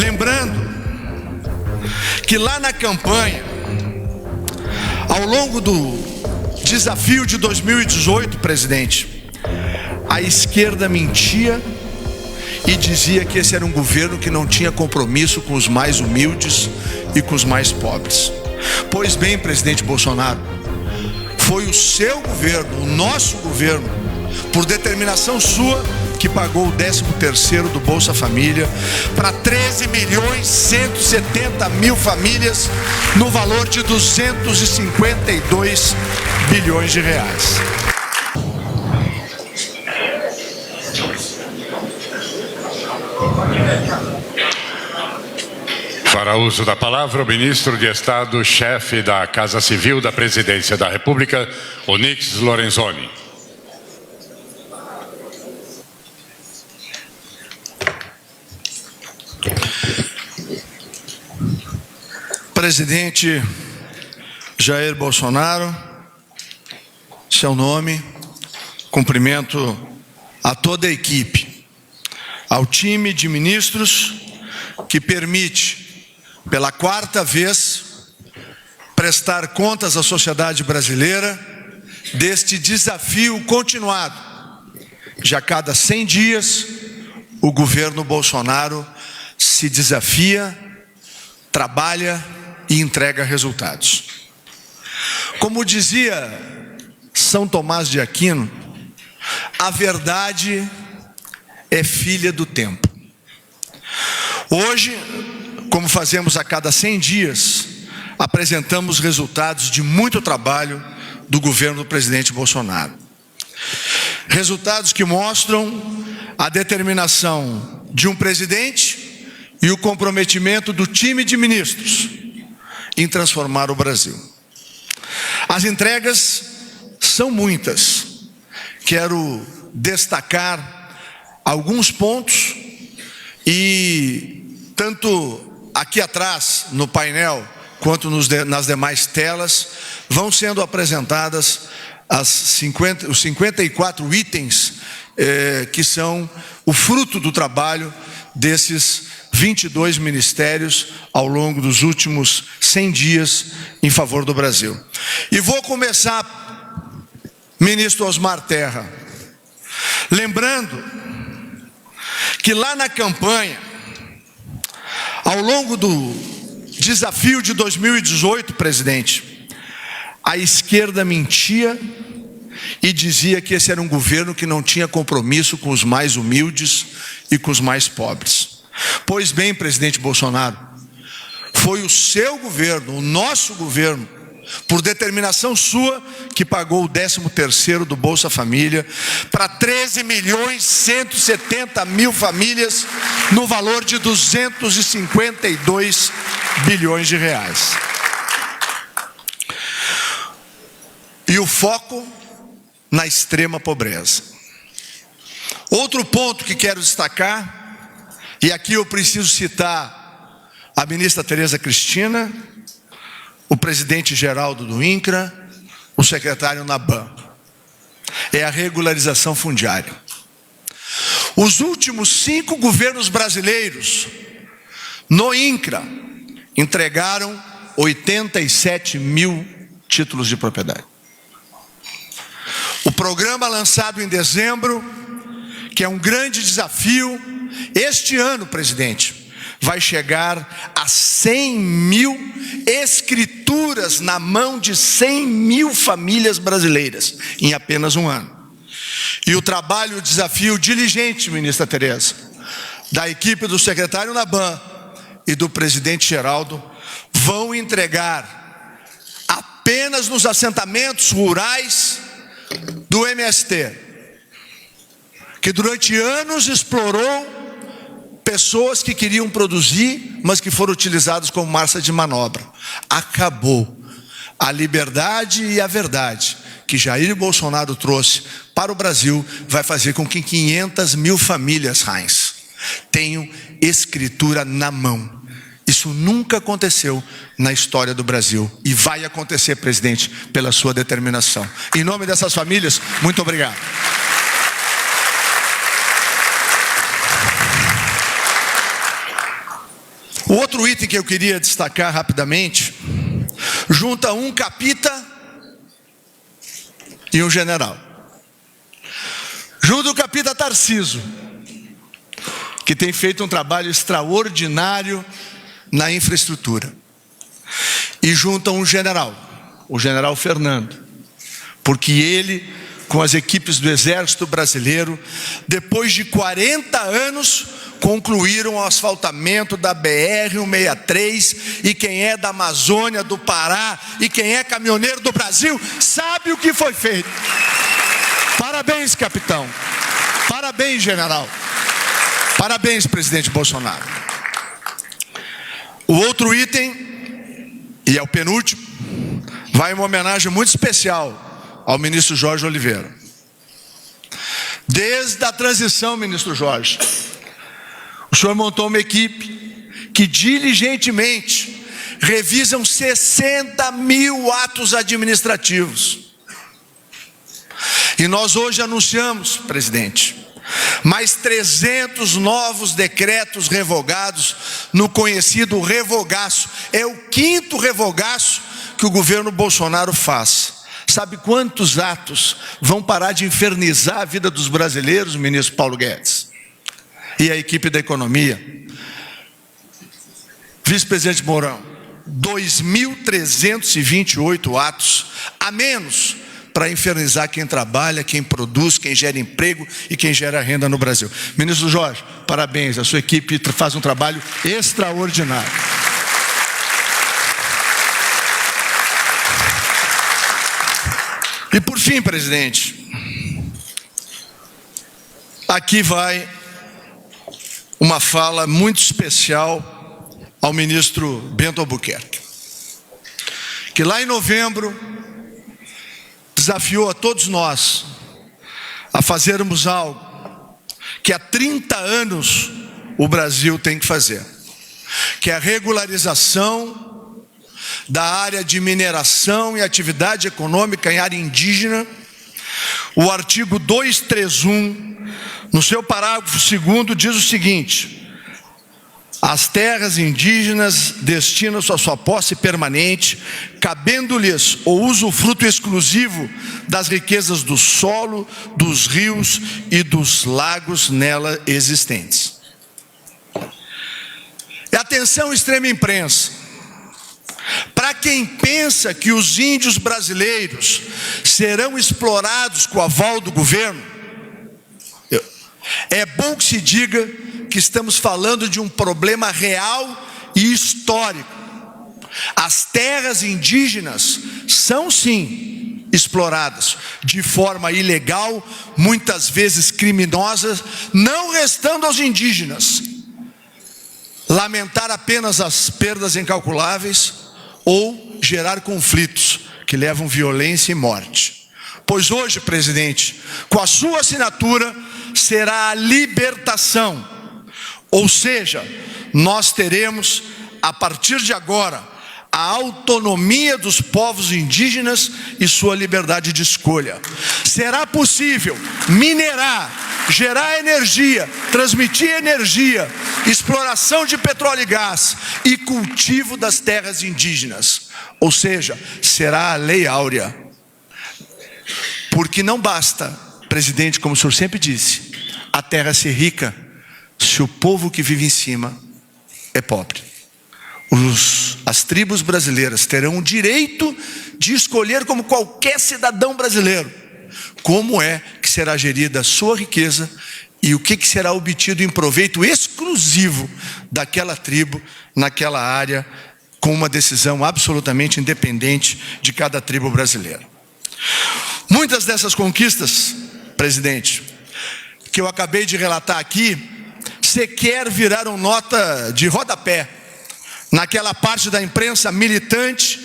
Lembrando que lá na campanha, ao longo do desafio de 2018, presidente, a esquerda mentia e dizia que esse era um governo que não tinha compromisso com os mais humildes e com os mais pobres. Pois bem, presidente Bolsonaro, foi o seu governo, o nosso governo, por determinação sua, que pagou o 13º do Bolsa Família para 13.170.000 famílias no valor de 252 bilhões de reais. Para uso da palavra, o ministro de Estado, chefe da Casa Civil da Presidência da República, Onyx Lorenzoni. Presidente Jair Bolsonaro, seu nome, cumprimento a toda a equipe, ao time de ministros que permite, pela 4ª vez, prestar contas à sociedade brasileira deste desafio continuado. Já a cada 100 dias, o governo Bolsonaro se desafia, trabalha e entrega resultados. Como dizia São Tomás de Aquino, a verdade é filha do tempo. Hoje, como fazemos a cada 100 dias, apresentamos resultados de muito trabalho do governo do presidente Bolsonaro. Resultados que mostram a determinação de um presidente e o comprometimento do time de ministros em transformar o Brasil. As entregas são muitas. Quero destacar alguns pontos e tanto aqui atrás no painel quanto nas demais telas vão sendo apresentadas os 54 itens que são o fruto do trabalho desses 22 ministérios ao longo dos últimos 100 dias em favor do Brasil. E vou começar, ministro Osmar Terra, lembrando que lá na campanha, ao longo do desafio de 2018, presidente, a esquerda mentia e dizia que esse era um governo que não tinha compromisso com os mais humildes e com os mais pobres. Pois bem, presidente Bolsonaro, foi o seu governo, o nosso governo, por determinação sua, que pagou o 13º do Bolsa Família para 13.170.000 famílias no valor de 252 bilhões de reais. E o foco na extrema pobreza. Outro ponto que quero destacar, e aqui eu preciso citar a ministra Tereza Cristina, o presidente Geraldo do INCRA, o secretário Naban, é a regularização fundiária. Os últimos 5 governos brasileiros no INCRA entregaram 87 mil títulos de propriedade. O programa lançado em dezembro, que é um grande desafio, este ano, presidente, vai chegar a 100 mil escrituras na mão de 100 mil famílias brasileiras em apenas um ano. E o trabalho, o desafio diligente, ministra Tereza, da equipe do secretário Naban e do presidente Geraldo, vão entregar apenas nos assentamentos rurais do MST, que durante anos explorou pessoas que queriam produzir, mas que foram utilizados como massa de manobra. Acabou. A liberdade e a verdade que Jair Bolsonaro trouxe para o Brasil vai fazer com que 500 mil famílias, Heinz, tenham escritura na mão. Isso nunca aconteceu na história do Brasil. E vai acontecer, presidente, pela sua determinação. Em nome dessas famílias, muito obrigado. O outro item que eu queria destacar rapidamente, junta um capita e um general. Junta o capita Tarcísio, que tem feito um trabalho extraordinário na infraestrutura. E junta um general, o general Fernando, porque ele, com as equipes do Exército Brasileiro, depois de 40 anos, concluíram o asfaltamento da BR-163, e quem é da Amazônia, do Pará, e quem é caminhoneiro do Brasil, sabe o que foi feito. Parabéns, capitão. Parabéns, general. Parabéns, presidente Bolsonaro. O outro item, e é o penúltimo, vai uma homenagem muito especial ao ministro Jorge Oliveira. Desde a transição, ministro Jorge, o senhor montou uma equipe que diligentemente revisam 60 mil atos administrativos. E nós hoje anunciamos, presidente, mais 300 novos decretos revogados no conhecido revogaço. É o 5º revogaço que o governo Bolsonaro faz. Sabe quantos atos vão parar de infernizar a vida dos brasileiros, ministro Paulo Guedes? E a equipe da economia? Vice-presidente Mourão, 2.328 atos a menos para infernizar quem trabalha, quem produz, quem gera emprego e quem gera renda no Brasil. Ministro Jorge, parabéns, a sua equipe faz um trabalho extraordinário. E por fim, presidente, aqui vai uma fala muito especial ao ministro Bento Albuquerque, que lá em novembro desafiou a todos nós a fazermos algo que há 30 anos o Brasil tem que fazer, que é a regularização da área de mineração e atividade econômica em área indígena. O artigo 231, no seu parágrafo 2º, diz o seguinte: as terras indígenas destinam-se à sua posse permanente, cabendo-lhes o usufruto exclusivo das riquezas do solo, dos rios e dos lagos nela existentes. E atenção, extrema imprensa, para quem pensa que os índios brasileiros serão explorados com o aval do governo, é bom que se diga que estamos falando de um problema real e histórico. As terras indígenas são sim exploradas de forma ilegal, muitas vezes criminosa, não restando aos indígenas lamentar apenas as perdas incalculáveis ou gerar conflitos que levam violência e morte. Pois hoje, presidente, com a sua assinatura, será a libertação. Ou seja, nós teremos, a partir de agora, a autonomia dos povos indígenas e sua liberdade de escolha. Será possível minerar, gerar energia, transmitir energia, exploração de petróleo e gás e cultivo das terras indígenas. Ou seja, será a Lei Áurea. Porque não basta, presidente, como o senhor sempre disse, a terra ser rica se o povo que vive em cima é pobre. As tribos brasileiras terão o direito de escolher, como qualquer cidadão brasileiro, como é que será gerida a sua riqueza e o que será obtido em proveito exclusivo daquela tribo, naquela área, com uma decisão absolutamente independente de cada tribo brasileira. Muitas dessas conquistas, presidente, que eu acabei de relatar aqui, sequer viraram nota de rodapé naquela parte da imprensa militante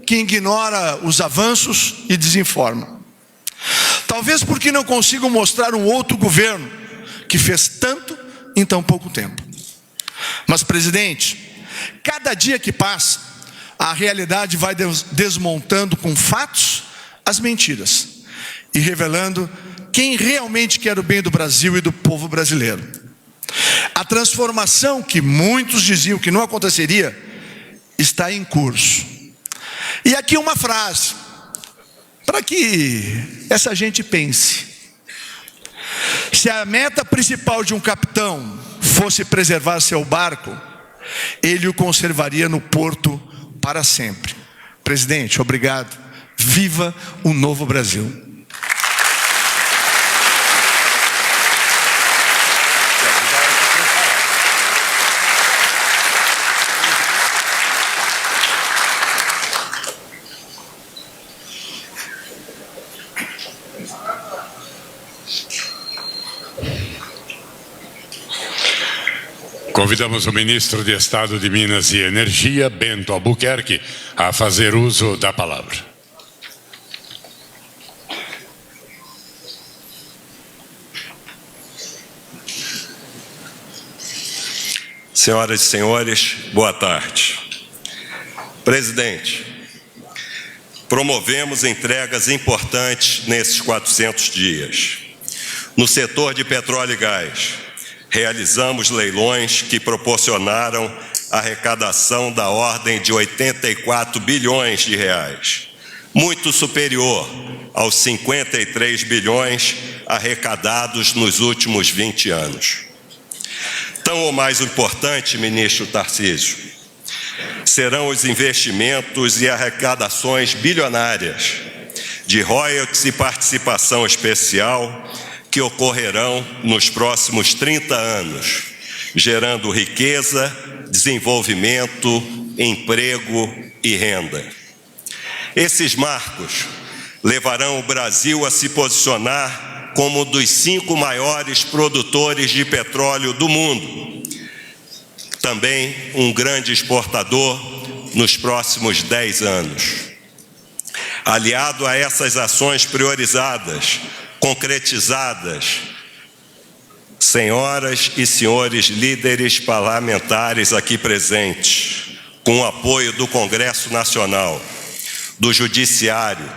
que ignora os avanços e desinforma. Talvez porque não consigam mostrar um outro governo que fez tanto em tão pouco tempo. Mas, presidente, cada dia que passa, a realidade vai desmontando com fatos as mentiras e revelando quem realmente quer o bem do Brasil e do povo brasileiro. A transformação que muitos diziam que não aconteceria está em curso. E aqui uma frase, para que essa gente pense. Se a meta principal de um capitão fosse preservar seu barco, ele o conservaria no porto para sempre. Presidente, obrigado. Viva o novo Brasil. Convidamos o ministro de Estado de Minas e Energia, Bento Albuquerque, a fazer uso da palavra. Senhoras e senhores, boa tarde. Presidente, promovemos entregas importantes nesses 400 dias. No setor de petróleo e gás, realizamos leilões que proporcionaram arrecadação da ordem de 84 bilhões de reais, muito superior aos 53 bilhões arrecadados nos últimos 20 anos. Tão ou mais importante, ministro Tarcísio, serão os investimentos e arrecadações bilionárias de royalties e participação especial que ocorrerão nos próximos 30 anos, gerando riqueza, desenvolvimento, emprego e renda. Esses marcos levarão o Brasil a se posicionar como um dos 5 maiores produtores de petróleo do mundo, também um grande exportador nos próximos 10 anos. Aliado a essas ações priorizadas, concretizadas, senhoras e senhores líderes parlamentares aqui presentes, com o apoio do Congresso Nacional, do Judiciário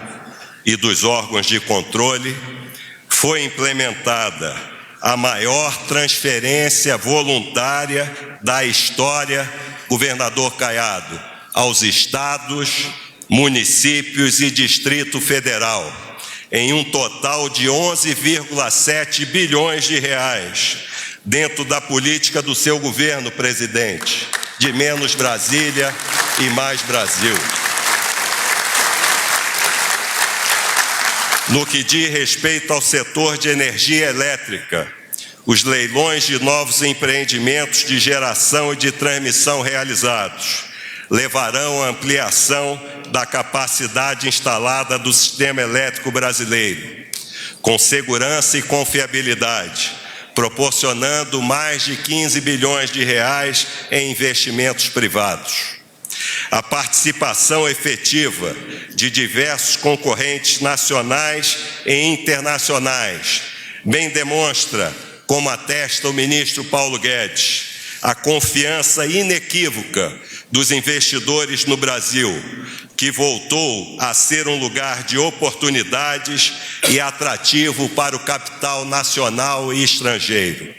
e dos órgãos de controle, foi implementada a maior transferência voluntária da história, governador Caiado, aos estados, municípios e Distrito Federal, em um total de 11,7 bilhões de reais, dentro da política do seu governo, presidente, de menos Brasília e mais Brasil. No que diz respeito ao setor de energia elétrica, os leilões de novos empreendimentos de geração e de transmissão realizados levarão à ampliação da capacidade instalada do sistema elétrico brasileiro, com segurança e confiabilidade, proporcionando mais de 15 bilhões de reais em investimentos privados. A participação efetiva de diversos concorrentes nacionais e internacionais bem demonstra, como atesta o ministro Paulo Guedes, a confiança inequívoca dos investidores no Brasil, que voltou a ser um lugar de oportunidades e atrativo para o capital nacional e estrangeiro.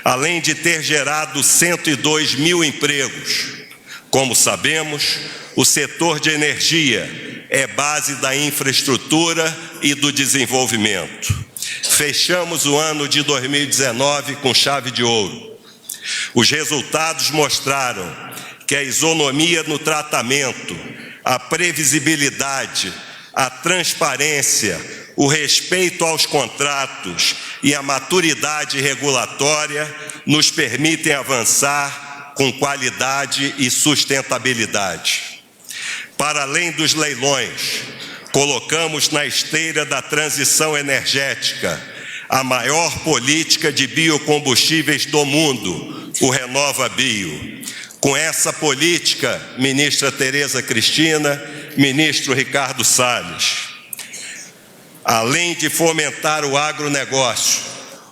Além de ter gerado 102 mil empregos, como sabemos, o setor de energia é base da infraestrutura e do desenvolvimento. Fechamos o ano de 2019 com chave de ouro. Os resultados mostraram que a isonomia no tratamento, a previsibilidade, a transparência, o respeito aos contratos e a maturidade regulatória nos permitem avançar com qualidade e sustentabilidade. Para além dos leilões, colocamos na esteira da transição energética a maior política de biocombustíveis do mundo, o Renova Bio. Com essa política, ministra Tereza Cristina, ministro Ricardo Salles, além de fomentar o agronegócio,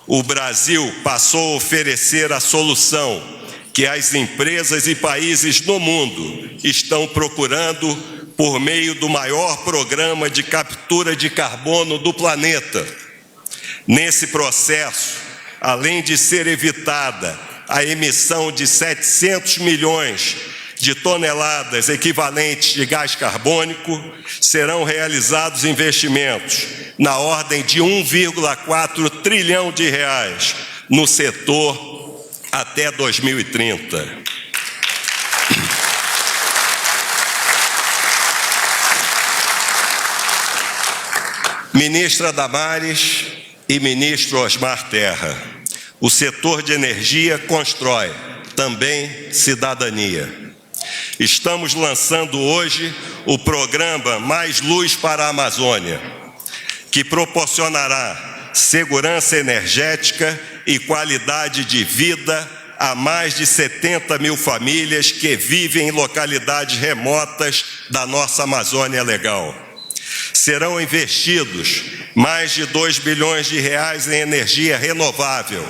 o Brasil passou a oferecer a solução que as empresas e países no mundo estão procurando por meio do maior programa de captura de carbono do planeta. Nesse processo, além de ser evitada a emissão de 700 milhões de toneladas equivalentes de gás carbônico, serão realizados investimentos na ordem de 1,4 trilhão de reais no setor até 2030. Ministra Damares e ministro Osmar Terra, o setor de energia constrói também cidadania. Estamos lançando hoje o programa Mais Luz para a Amazônia, que proporcionará segurança energética e qualidade de vida a mais de 70 mil famílias que vivem em localidades remotas da nossa Amazônia Legal. Serão investidos mais de 2 bilhões de reais em energia renovável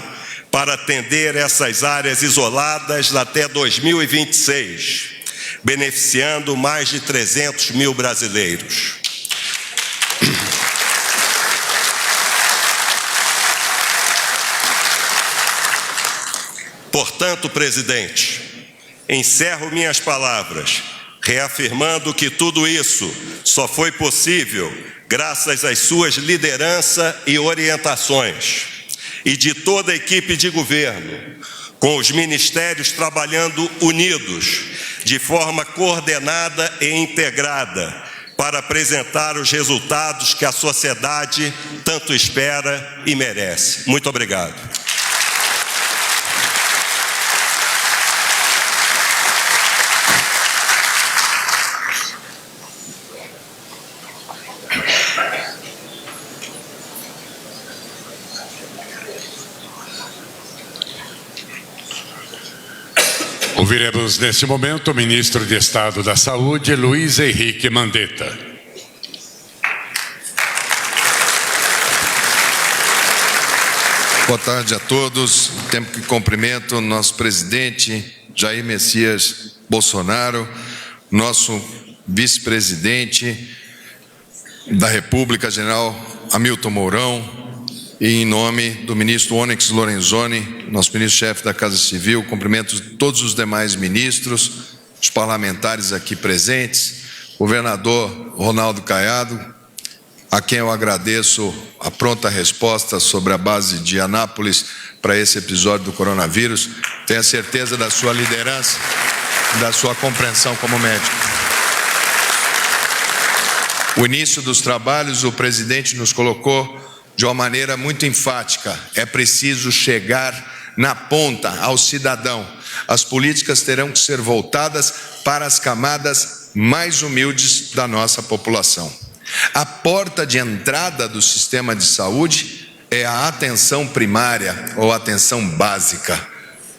para atender essas áreas isoladas até 2026, beneficiando mais de 300 mil brasileiros. Portanto, presidente, encerro minhas palavras, reafirmando que tudo isso só foi possível graças às suas lideranças e orientações, e de toda a equipe de governo, com os ministérios trabalhando unidos, de forma coordenada e integrada, para apresentar os resultados que a sociedade tanto espera e merece. Muito obrigado. Ouviremos nesse momento o ministro de Estado da Saúde, Luiz Henrique Mandetta. Boa tarde a todos. Tempo que cumprimento o nosso presidente Jair Messias Bolsonaro, nosso vice-presidente da República, general Hamilton Mourão, e em nome do ministro Onyx Lorenzoni, nosso ministro-chefe da Casa Civil, cumprimento todos os demais ministros, os parlamentares aqui presentes, governador Ronaldo Caiado, a quem eu agradeço a pronta resposta sobre a base de Anápolis para esse episódio do coronavírus. Tenho a certeza da sua liderança, da sua compreensão como médico. O início dos trabalhos, o presidente nos colocou de uma maneira muito enfática: é preciso chegar na ponta, ao cidadão. As políticas terão que ser voltadas para as camadas mais humildes da nossa população. A porta de entrada do sistema de saúde é a atenção primária ou atenção básica.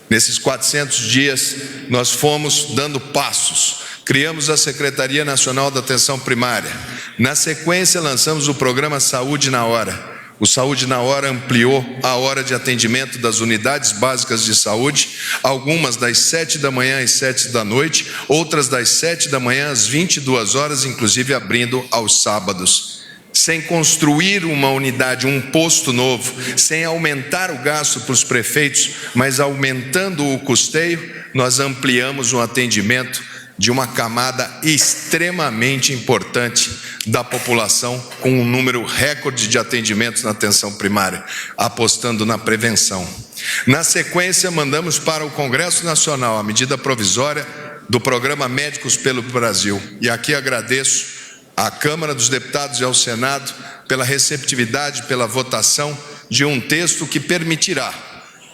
Nesses 400 dias, nós fomos dando passos. Criamos a Secretaria Nacional da Atenção Primária. Na sequência, lançamos o programa Saúde na Hora. O Saúde na Hora ampliou a hora de atendimento das unidades básicas de saúde, algumas das 7 da manhã às 7 da noite, outras das 7 da manhã às 22 horas, inclusive abrindo aos sábados. Sem construir uma unidade, um posto novo, sem aumentar o gasto para os prefeitos, mas aumentando o custeio, nós ampliamos o atendimento de uma camada extremamente importante da população, com um número recorde de atendimentos na atenção primária, apostando na prevenção. Na sequência, mandamos para o Congresso Nacional a medida provisória do programa Médicos pelo Brasil. E aqui agradeço à Câmara dos Deputados e ao Senado pela receptividade, pela votação de um texto que permitirá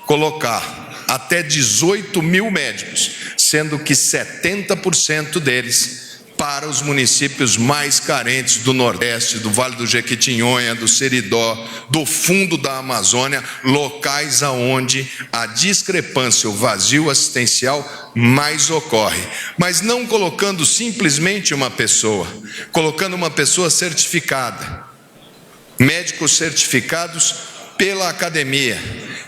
colocar até 18 mil médicos, sendo que 70% deles para os municípios mais carentes do Nordeste, do Vale do Jequitinhonha, do Seridó, do fundo da Amazônia, locais aonde a discrepância, o vazio assistencial mais ocorre. Mas não colocando simplesmente uma pessoa, colocando uma pessoa certificada, médicos certificados pela academia,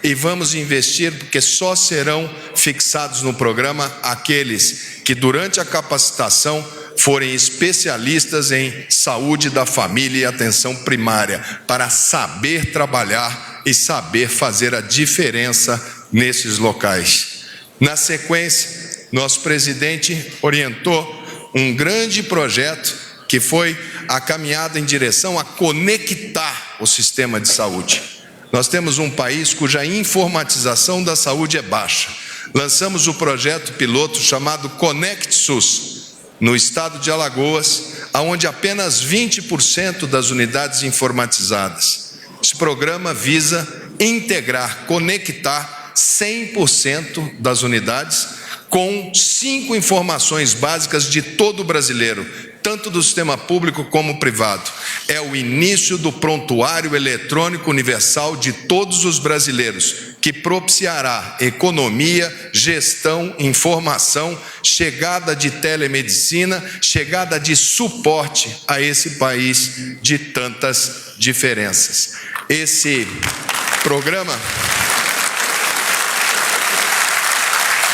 e vamos investir porque só serão fixados no programa aqueles que durante a capacitação forem especialistas em saúde da família e atenção primária, para saber trabalhar e saber fazer a diferença nesses locais. Na sequência, nosso presidente orientou um grande projeto que foi a caminhada em direção a conectar o sistema de saúde. Nós temos um país cuja informatização da saúde é baixa. Lançamos o projeto piloto chamado Conect SUS, no estado de Alagoas, onde apenas 20% das unidades informatizadas. Esse programa visa integrar, conectar 100% das unidades com 5 informações básicas de todo brasileiro, tanto do sistema público como privado. É o início do prontuário eletrônico universal de todos os brasileiros, que propiciará economia, gestão, informação, chegada de telemedicina, chegada de suporte a esse país de tantas diferenças. Esse programa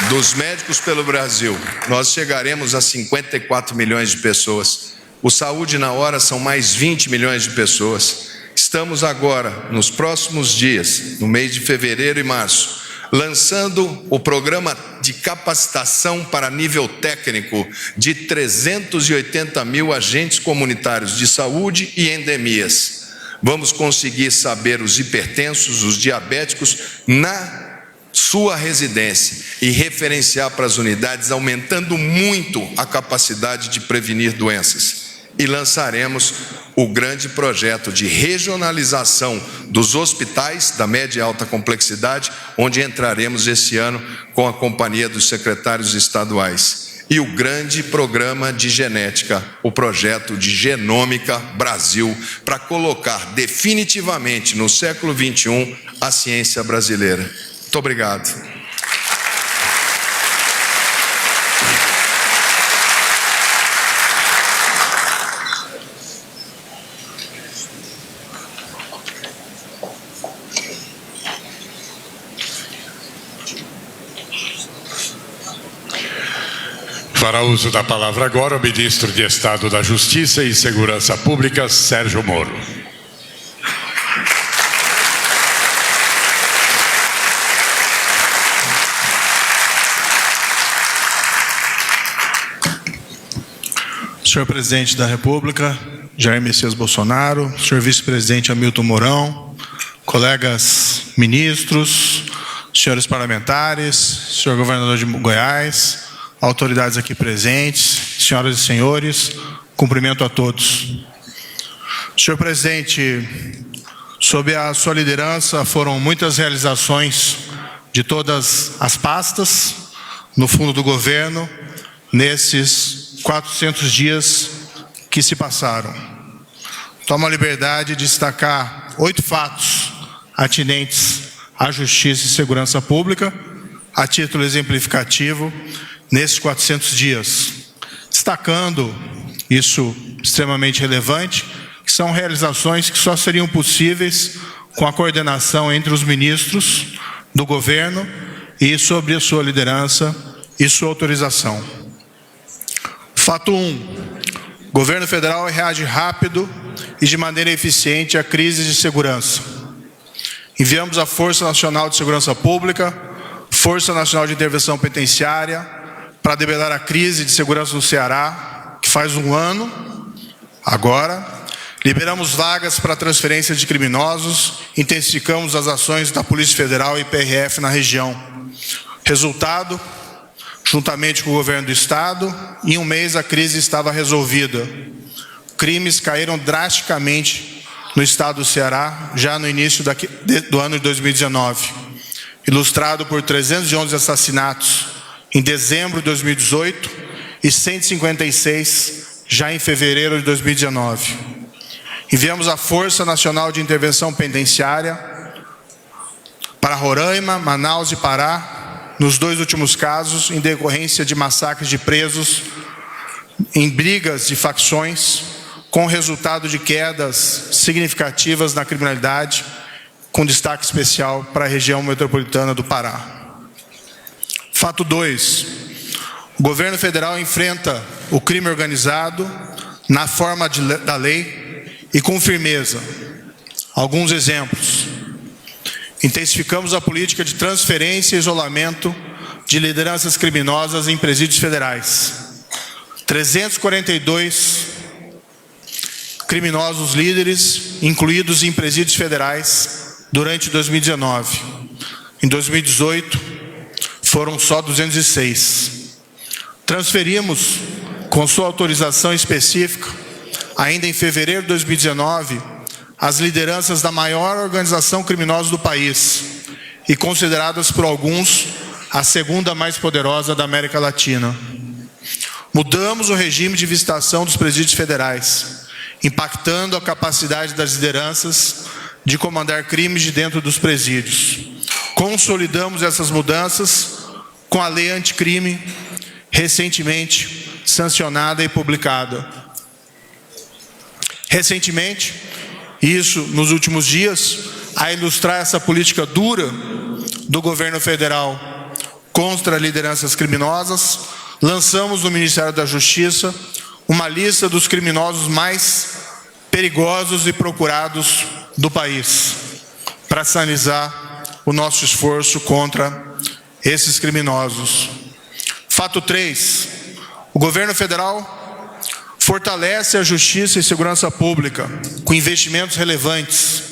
dos médicos pelo Brasil, nós chegaremos a 54 milhões de pessoas. O Saúde na Hora são mais 20 milhões de pessoas. Estamos agora, nos próximos dias, no mês de fevereiro e março, lançando o programa de capacitação para nível técnico de 380 mil agentes comunitários de saúde e endemias. Vamos conseguir saber os hipertensos, os diabéticos na sua residência e referenciar para as unidades, aumentando muito a capacidade de prevenir doenças. E lançaremos o grande projeto de regionalização dos hospitais da média e alta complexidade, onde entraremos esse ano com a companhia dos secretários estaduais. E o grande programa de genética, o projeto de Genômica Brasil, para colocar definitivamente no século XXI a ciência brasileira. Muito obrigado. Fará uso da palavra agora o ministro de Estado da Justiça e Segurança Pública, Sérgio Moro. Senhor Presidente da República, Jair Messias Bolsonaro, senhor Vice-Presidente Hamilton Mourão, colegas ministros, senhores parlamentares, senhor Governador de Goiás, autoridades aqui presentes, senhoras e senhores, cumprimento a todos. Senhor Presidente, sob a sua liderança foram muitas realizações de todas as pastas no fundo do governo nesses 400 dias que se passaram. Tomo a liberdade de destacar 8 fatos atinentes à justiça e segurança pública, a título exemplificativo, nesses 400 dias. Destacando, isso extremamente relevante, que são realizações que só seriam possíveis com a coordenação entre os ministros do governo e sobre a sua liderança e sua autorização. Fato 1. O governo federal reage rápido e de maneira eficiente a crises de segurança. Enviamos a Força Nacional de Segurança Pública, Força Nacional de Intervenção Penitenciária, para debelar a crise de segurança no Ceará, que faz um ano, agora. Liberamos vagas para transferência de criminosos, intensificamos as ações da Polícia Federal e PRF na região. Resultado, juntamente com o governo do estado, em um mês a crise estava resolvida. Crimes caíram drasticamente no estado do Ceará, já no início do ano de 2019, ilustrado por 311 assassinatos em dezembro de 2018 e 156 já em fevereiro de 2019. Enviamos a Força Nacional de Intervenção Penitenciária para Roraima, Manaus e Pará, nos 2 últimos casos, em decorrência de massacres de presos em brigas de facções, com resultado de quedas significativas na criminalidade, com destaque especial para a região metropolitana do Pará. Fato 2. O governo federal enfrenta o crime organizado na forma da lei e com firmeza. Alguns exemplos. Intensificamos a política de transferência e isolamento de de lideranças criminosas em presídios federais. 342 criminosos líderes incluídos em presídios federais durante 2019. Em 2018, foram só 206. Transferimos, com sua autorização específica, ainda em fevereiro de 2019, as lideranças da maior organização criminosa do país e consideradas por alguns a segunda mais poderosa da América Latina. Mudamos o regime de visitação dos presídios federais, impactando a capacidade das lideranças de comandar crimes de dentro dos presídios. Consolidamos essas mudanças com a lei anticrime, recentemente sancionada e publicada. Recentemente, isso nos últimos dias, a ilustrar essa política dura do governo federal contra lideranças criminosas, lançamos no Ministério da Justiça uma lista dos criminosos mais perigosos e procurados do país, para sinalizar o nosso esforço contra esses criminosos. Fato 3. O governo federal fortalece a justiça e segurança pública com investimentos relevantes.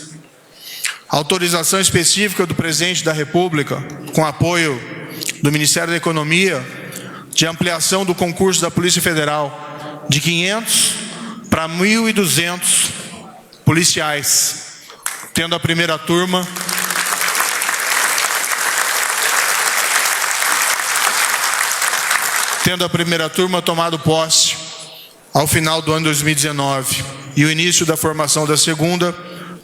Autorização específica do presidente da República, com apoio do Ministério da Economia, de ampliação do concurso da Polícia Federal de 500 para 1.200 policiais, tendo a primeira turma tomado posse ao final do ano 2019 e o início da formação da segunda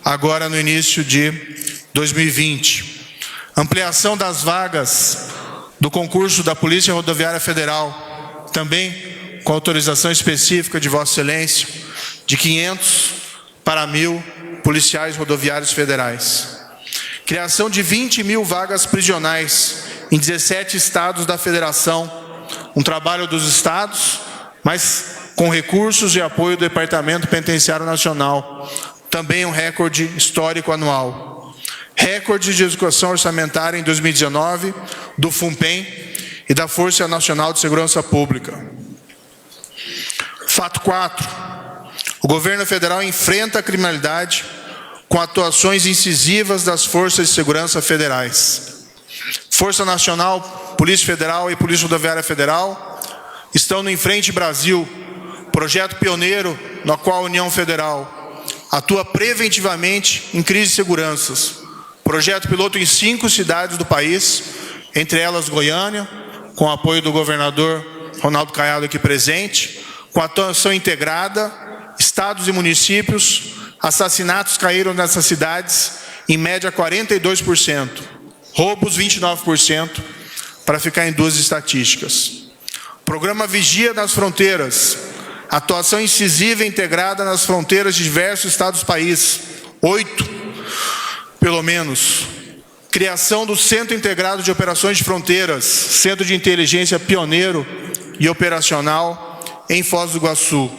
agora no início de 2020. Ampliação das vagas do concurso da Polícia Rodoviária Federal, também com autorização específica de Vossa Excelência, de 500 para 1.000 policiais rodoviários federais. Criação de 20.000 vagas prisionais em 17 estados da Federação, um trabalho dos estados, mas com recursos e apoio do Departamento Penitenciário Nacional, também um recorde histórico anual. Recorde de execução orçamentária em 2019 do FUNPEM e da Força Nacional de Segurança Pública. Fato 4. O governo federal enfrenta a criminalidade com atuações incisivas das forças de segurança federais. Força Nacional, Polícia Federal e Polícia Rodoviária Federal estão no Enfrente Brasil, projeto pioneiro no qual a União Federal atua preventivamente em crises de seguranças. Projeto piloto em 5 cidades do país, entre elas Goiânia, com apoio do governador Ronaldo Caiado aqui presente, com atuação integrada, estados e municípios. Assassinatos caíram nessas cidades em média 42%, roubos 29%, para ficar em 2 estatísticas. Programa Vigia nas Fronteiras, atuação incisiva e integrada nas fronteiras de diversos estados do país, 8 pelo menos. Criação do Centro Integrado de Operações de Fronteiras, Centro de Inteligência pioneiro e operacional em Foz do Iguaçu.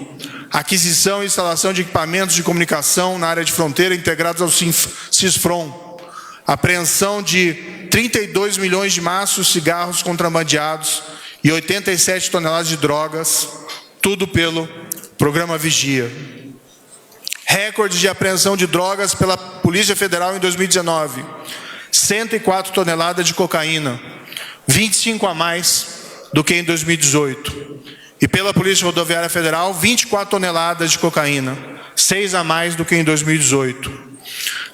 Aquisição e instalação de equipamentos de comunicação na área de fronteira integrados ao CISFRON. Apreensão de 32 milhões de maços de cigarros contrabandeados e 87 toneladas de drogas, tudo pelo Programa Vigia. Recorde de apreensão de drogas pela Polícia Federal em 2019. 104 toneladas de cocaína, 25 a mais do que em 2018. E pela Polícia Rodoviária Federal, 24 toneladas de cocaína, 6 a mais do que em 2018.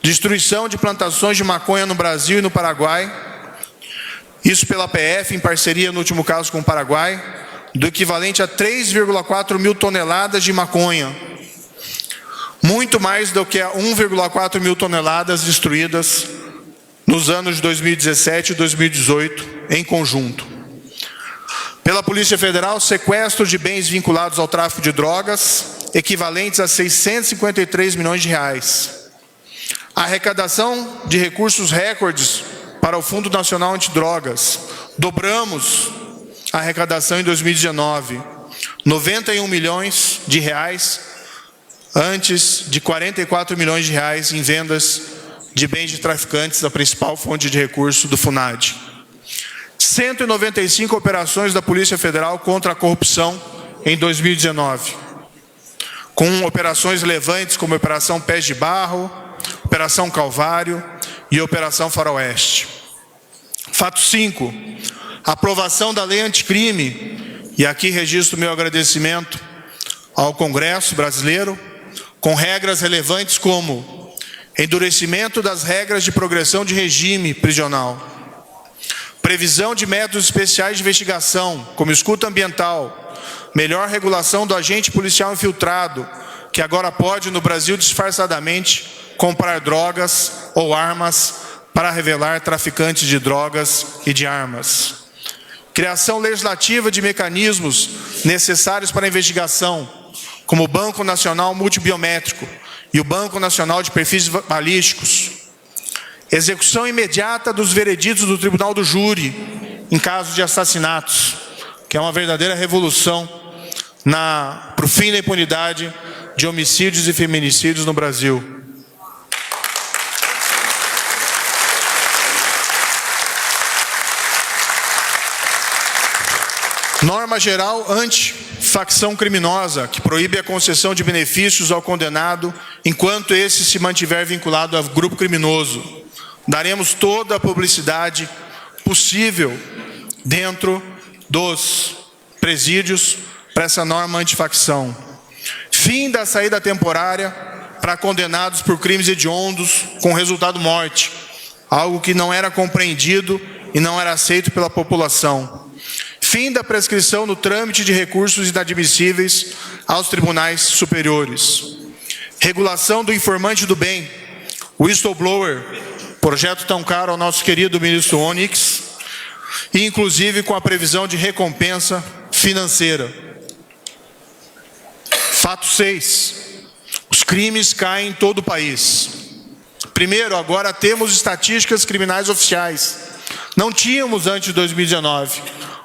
Destruição de plantações de maconha no Brasil e no Paraguai, isso pela PF, em parceria, no último caso, com o Paraguai, do equivalente a 3,4 mil toneladas de maconha. Muito mais do que a 1,4 mil toneladas destruídas nos anos de 2017 e 2018, em conjunto. Pela Polícia Federal, sequestro de bens vinculados ao tráfico de drogas, equivalentes a 653 milhões de reais. Arrecadação de recursos recordes para o Fundo Nacional Antidrogas. Dobramos a arrecadação em 2019, 91 milhões de reais, antes de 44 milhões de reais em vendas de bens de traficantes, a principal fonte de recurso do FUNAD. 195 operações da Polícia Federal contra a corrupção em 2019, com operações relevantes como a Operação Pés de Barro, Operação Calvário e Operação Faroeste. Fato 5. Aprovação da Lei Anticrime, e aqui registro meu agradecimento ao Congresso brasileiro, com regras relevantes como endurecimento das regras de progressão de regime prisional, previsão de métodos especiais de investigação, como escuta ambiental, melhor regulação do agente policial infiltrado, que agora pode, no Brasil, disfarçadamente, comprar drogas ou armas para revelar traficantes de drogas e de armas. Criação legislativa de mecanismos necessários para a investigação, como o Banco Nacional Multibiométrico e o Banco Nacional de Perfis Balísticos. Execução imediata dos vereditos do Tribunal do Júri em casos de assassinatos, que é uma verdadeira revolução para o fim da impunidade de homicídios e feminicídios no Brasil. Norma geral anti-facção criminosa, que proíbe a concessão de benefícios ao condenado enquanto esse se mantiver vinculado ao grupo criminoso. Daremos toda a publicidade possível dentro dos presídios para essa norma antifacção. Fim da saída temporária para condenados por crimes hediondos com resultado morte, algo que não era compreendido e não era aceito pela população. Fim da prescrição no trâmite de recursos inadmissíveis aos tribunais superiores. Regulação do informante do bem, whistleblower, projeto tão caro ao nosso querido ministro Onyx, e inclusive com a previsão de recompensa financeira. Fato 6. Os crimes caem em todo o país. Primeiro, agora temos estatísticas criminais oficiais. Não tínhamos antes de 2019.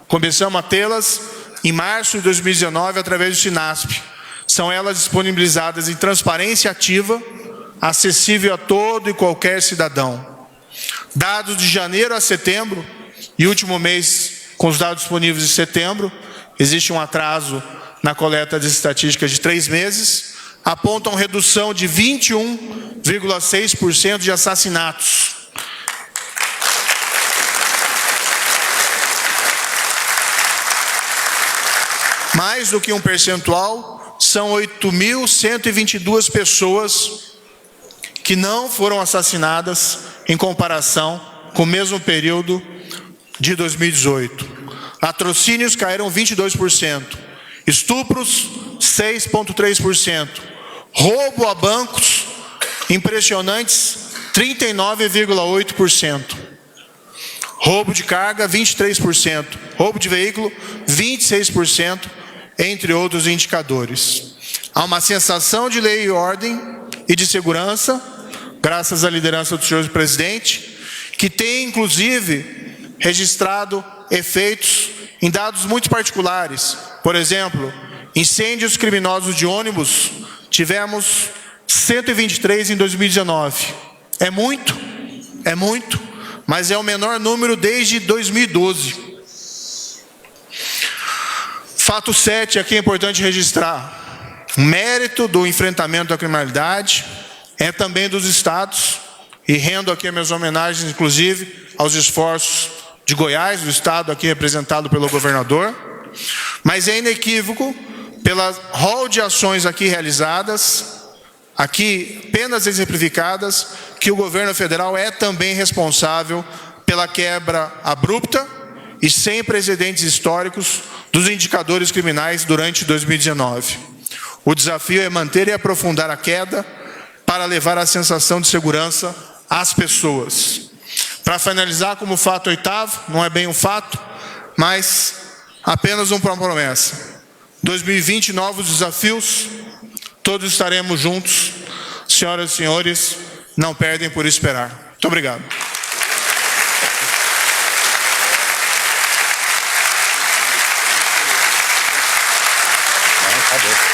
Começamos a tê-las em março de 2019 através do Sinasp. São elas disponibilizadas em transparência ativa, acessível a todo e qualquer cidadão. Dados de janeiro a setembro, e último mês com os dados disponíveis de setembro, existe um atraso na coleta de estatísticas de 3 meses, apontam redução de 21,6% de assassinatos. Mais do que um percentual, são 8.122 pessoas que não foram assassinadas em comparação com o mesmo período de 2018. Latrocínios caíram 22%, estupros 6,3%, roubo a bancos impressionantes 39,8%, roubo de carga 23%, roubo de veículo 26%, entre outros indicadores. Há uma sensação de lei e ordem e de segurança, graças à liderança do senhor presidente, que tem inclusive registrado efeitos em dados muito particulares. Por exemplo, incêndios criminosos de ônibus, tivemos 123 em 2019. É muito, mas é o menor número desde 2012. Fato 7, aqui é importante registrar. O mérito do enfrentamento da criminalidade é também dos estados, e rendo aqui as minhas homenagens, inclusive, aos esforços de Goiás, do estado aqui representado pelo governador, mas é inequívoco, pela rol de ações aqui realizadas, aqui apenas exemplificadas, que o governo federal é também responsável pela quebra abrupta e sem precedentes históricos dos indicadores criminais durante 2019. O desafio é manter e aprofundar a queda para levar a sensação de segurança às pessoas. Para finalizar, como fato 8º, não é bem um fato, mas apenas uma promessa. 2020, novos desafios, todos estaremos juntos. Senhoras e senhores, não perdem por esperar. Muito obrigado. Acabou.